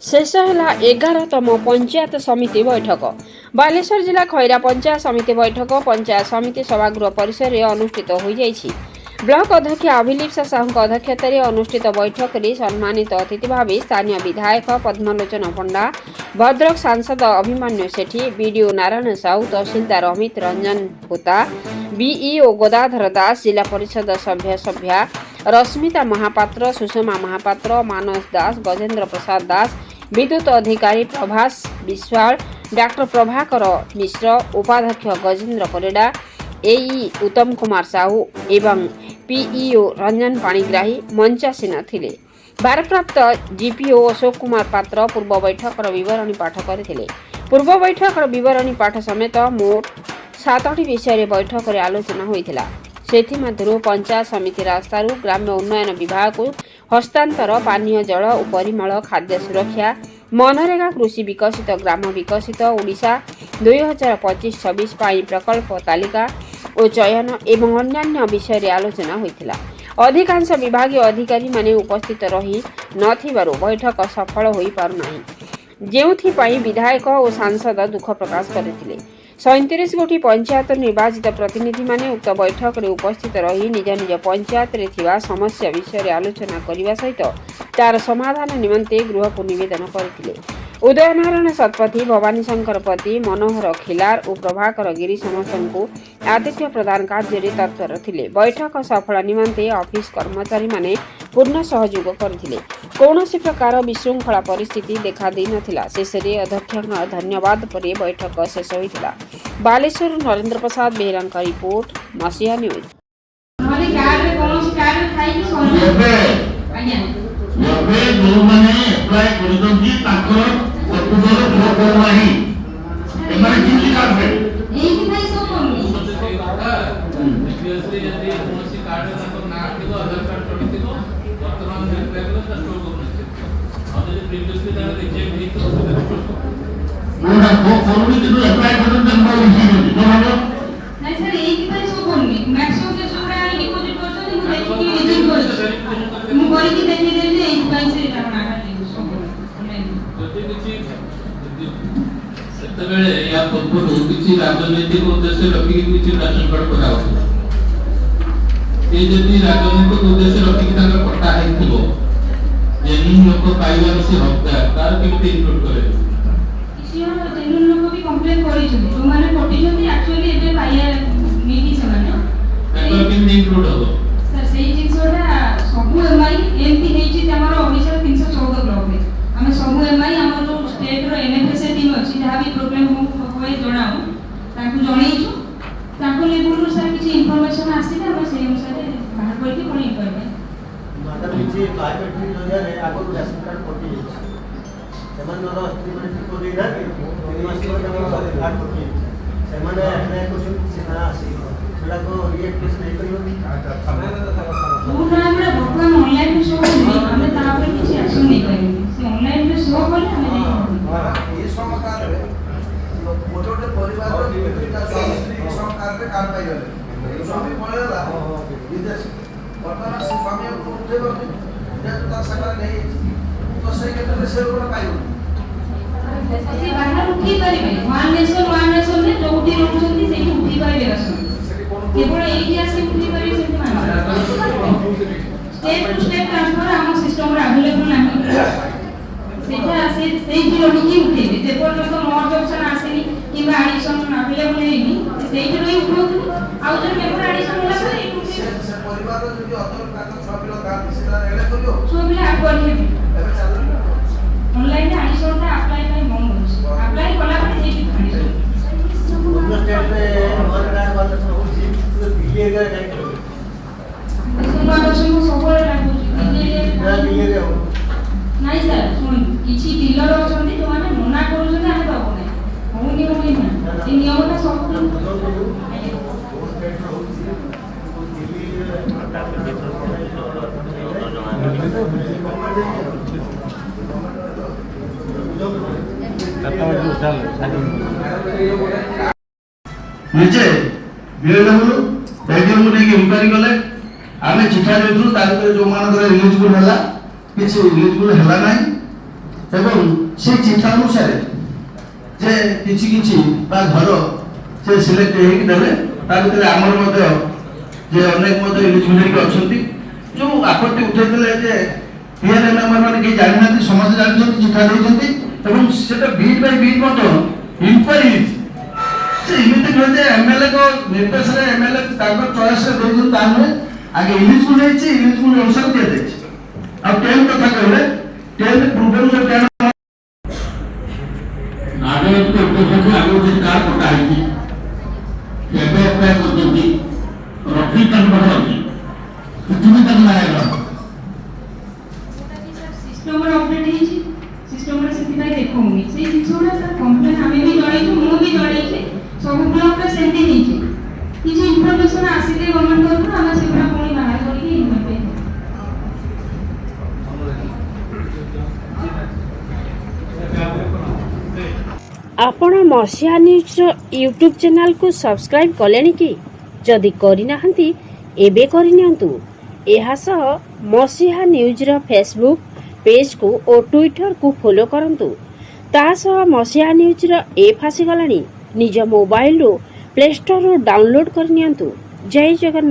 शेष है 11तम पंचायत समिति बैठक। बालेश्वर जिला खैरा पंचायत समिति बैठक पंचायत समिति सभागृह परिसर में अनुष्ठित हो जाइछि। ब्लॉक अध्यक्ष अभिलिप्सा साहू अध्यक्षता अनुष्ठित बैठक में सम्मानित अतिथि भाव स्थानीय विधायक पद्मलोचन पंडा, भद्रक सांसद अभिमन्यु सेठी, बीडीओ नारायण साहू, तहसीलदार अमित रंजन होता, बीईओ गदाधर दास, जिला परिषद सभ्या रश्मिता महापात्र, सुषमा महापात्र, मानस दास, गजेन्द्र प्रसाद दास, विद्युत अधिकारी प्रभास विश्वाल, डॉक्टर प्रभाकर मिश्र, उपाध्यक्ष गजेन्द्र परिडा, एई उत्तम कुमार साहू एवं पीईओ रंजन पाणिग्राही मंचासीन थिले। भारप्राप्त जीपीओ अशोक कुमार पात्र पूर्व बैठकर विवरणी पाठ करथिले। पूर्व बैठकर विवरणी पाठ समेत मोट 7टी विषय बैठक में आलोचना होइथिला। सेथिमध्यरु पंचायत समिति रास्तारू ग्राम्य उन्नयन विभाग को हस्तांतर, पानीय जल और परिमल, खाद्य सुरक्षा, मनरेगा, कृषि विकसित ग्राम विकसित ओडिशा 2025-26 प्रकल्प तालिका और चयन एवं अन्य विषय रे आलोचना होइथिला। अधिकांश विभागीय अधिकारी माने उपस्थित रही नथिबारु बैठक सफल होई पारु नाही, जेउथिपाई विधायक और सांसद दुख प्रकाश करथिले। 37 गोटी पंचायत निर्वाचित प्रतिनिधि माने उक्त बैठक में उपस्थित रही निज निज पंचायत रे थिबा समस्या विषय आलोचना करने सहित तार समाधान निमंते गृह को निवेदन करथिले। उदय नारायण शतपथी, भवानी शंकर पति, मनोहर खिलार और प्रभाकर गिरी समस्त को आतिथ्य प्रदान कार्य तत्पर थिले। बैठक सफल निमंते ऑफिस कर्मचारी माने पूर्ण सहयोग करथिले। कौनसी प्रकार विशृंखला परिस्थिति देखा दी नथिला। शेष रे अध्यक्ष धन्यवाद पर बैठक शेष होइथिला। बालेश्वर नरेंद्र प्रसाद बेहरा रिपोर्ट, मसीहा न्यूज। राजनैतिक उद्देश्य रखिक किसी राशन कार्ड करा राजनैतिक उद्देश्य रखिक कटा जेन्युइन लोक पाइबार से हकदार तार केमती इनक्लूड करे जेन्युइन लोक भी कंप्लेन करिसथि जो माने पटिसथि एक्चुअली एबे पाइया नीति समान एकर केमती इनक्लूड हो सर सेही जिंसोडा सबु एमआई एमपी हेछि हमर ओडिसा 314 ब्लॉक रे हम सबु एमआई हमर जो स्टेट रो एनएफएस टीम अछि जहा भी प्रॉब्लम होय जणाऊ ताकू जणैछु ताकू लेवल रो सर किछि इंफॉर्मेशन आसीला हम सेही अनुसार बाहर करके कोन करबे माता किछि प्राइवेट जगह रे आगो राशन कार्ड पटी सेमान नर स्त्री माने को देना कि 3 मास के हम कार्ड पटी सेमाने एने कुछ सिना आसी सेला को रिएक्ट नहीं करियो पूरा हमरा भगवान ऑनलाइन में शो होई हमें ता पर किछि एक्शन नहीं करेंगे से ऑनलाइन में शो होले हमें नहीं ये समकार रे मोटोटे परिवार रो विभिन्न स्वास्थ्य समकार रे काम पाई गले स्वामी पळेला विदेश वर्तमान से स्वामी को उठे बने जे ता सका नहीं तो सही के से ओरा पाइबो से बाहर उठी परिबे वन नेशन में जोठी रहउछंती सेठी उठी परिबे आसन केवल एई आसी उठी परिबे सेठी मान स्टेप टू स्टेप ट्रांसफर हम सिस्टम रे अवेलेबल नाही सेटा से सेही रही उठे जे पर्यंत मोर ऑप्शन आसेनी किबा एडिशन अवेलेबल हेनी सेही रही उठो आ जे पेपर एडिशन होला पर ए उठी से परिवार रो जो अदर काका छबिलो काम सिला एले करियो छबिलो आगोर हेबी एबे चालू ऑनलाइन एडिशन ता अप्लाई ପାଇଁ बंद होछ अप्लाई कला पर हेबी उन स्टेट रे मनरेगा वाला सब होछि तो दिल्ली रे नहीं करो सुमादर्शन को सबले लागू दिल्ली रे नाही सर सुन किछि डीलर अछंती जो माने मना करूछन ଆମେ दबो नै होनी होनी ना ए नियम ता सब निजे बीएडब्ल्यू बैगम ने इंक्वायरी गले आमे चिठा देथु तार जो मान इलिजिबल हला किछि इलिजिबल हला नाही এবং সেই চিঠା ଅନୁସାରେ ଯେ କିଛି କିଛି ବା ଘର ସେ ସିଲେକ୍ଟ ହେଇକି ଦେଲେ ତା ଭିତରେ ଆମର ମଧ୍ୟ ଯେ ଅନେକ ମଧ୍ୟ ଏଲିଜିବିଲିଟି ଅଛନ୍ତି ଯୋଉ ଆପତ୍ତି ଉଠେଇଥିଲେ ଯେ ପିଆରଏ ମେମ୍ବର ମାନେ କେହି ଜାଣିନାହାନ୍ତି ସମସ୍ତେ ଜାଣିଛନ୍ତି ଚିଠା ଦେଇଛନ୍ତି ଏବଂ ସେଟା ବିଟ୍ ବାଇ ବିଟ୍ ମଧ୍ୟ ଇନକ୍ୱାରି ହେଇଛି ସେ ଏମିତି ନୁହେଁ ଯେ ଏମଏଲଏ ଙ୍କ ନିର୍ଦ୍ଦେଶରେ ଏମଏଲଏ ତାଙ୍କ ଚଏସରେ ଦେଇଛନ୍ତି ତା ନୁହେଁ ଆଗେ ଇଲିଜିବୁଲ ହେଇଛି ଇଲିଜିବୁଲ ଅନୁସାରେ ଦିଆଯାଇଛି ଆଉ ଟେନ୍ କଥା କହିଲେ ଟେନ୍ ପୂର୍ବରୁ ଯୋଉ ଟେନ୍ ରାଜନୈତିକ ଉଦ୍ଦେଶ୍ୟକୁ ଆଗରୁ କିଛି କାର୍ଡ କଟା ହେଇଛି କେବେ ଅପ୍ଲାଏ କରୁଛନ୍ତି ରଫି ତାଙ୍କର ଅଛି କିଛି ବି ତାକୁ ନାହିଁ ସିଷ୍ଟମରେ ଅପଡେଟ୍ ହେଇଛି ସିଷ୍ଟମରେ ସେଥିପାଇଁ ଦେଖଉନି ସେଇ ଜିନିଷଗୁଡ଼ା ସାର୍ କମ୍ପ୍ଲେନ୍ ଆମେ ବି ଜଣେଇଛୁ ମୁଁ ବି ଜଣେଇଛି ସବୁ ବ୍ଲକରେ ସେମିତି ହେଇଛି କିଛି ଇନଫର୍ମେସନ୍ ଆସିଲେ ଗଭର୍ଣ୍ଣମେଣ୍ଟ ତରଫରୁ ଆମେ ସେଗୁଡ଼ା ପୁଣି ବାହାର କରିକି ନେବେ ଆପଣ ମସିହା ନ୍ୟୁଜ୍ର ୟୁଟ୍ୟୁବ୍ ଚ୍ୟାନେଲକୁ ସବସ୍କ୍ରାଇବ୍ କଲେଣି କି ଯଦି କରିନାହାନ୍ତି ଏବେ କରିନିଅନ୍ତୁ ଏହା ସହ ମସିହା ନ୍ୟୁଜ୍ର ଫେସବୁକ୍ ପେଜ୍କୁ ଓ ଟ୍ୱିଟରକୁ ଫଲୋ କରନ୍ତୁ ତା ସହ ମସିହା ନ୍ୟୁଜ୍ର ଏପ୍ ଆସିଗଲାଣି ନିଜ ମୋବାଇଲରୁ ପ୍ଲେ ଷ୍ଟୋରରୁ ଡାଉନଲୋଡ୍ କରିନିଅନ୍ତୁ ଜୟ ଜଗନ୍ନାଥ।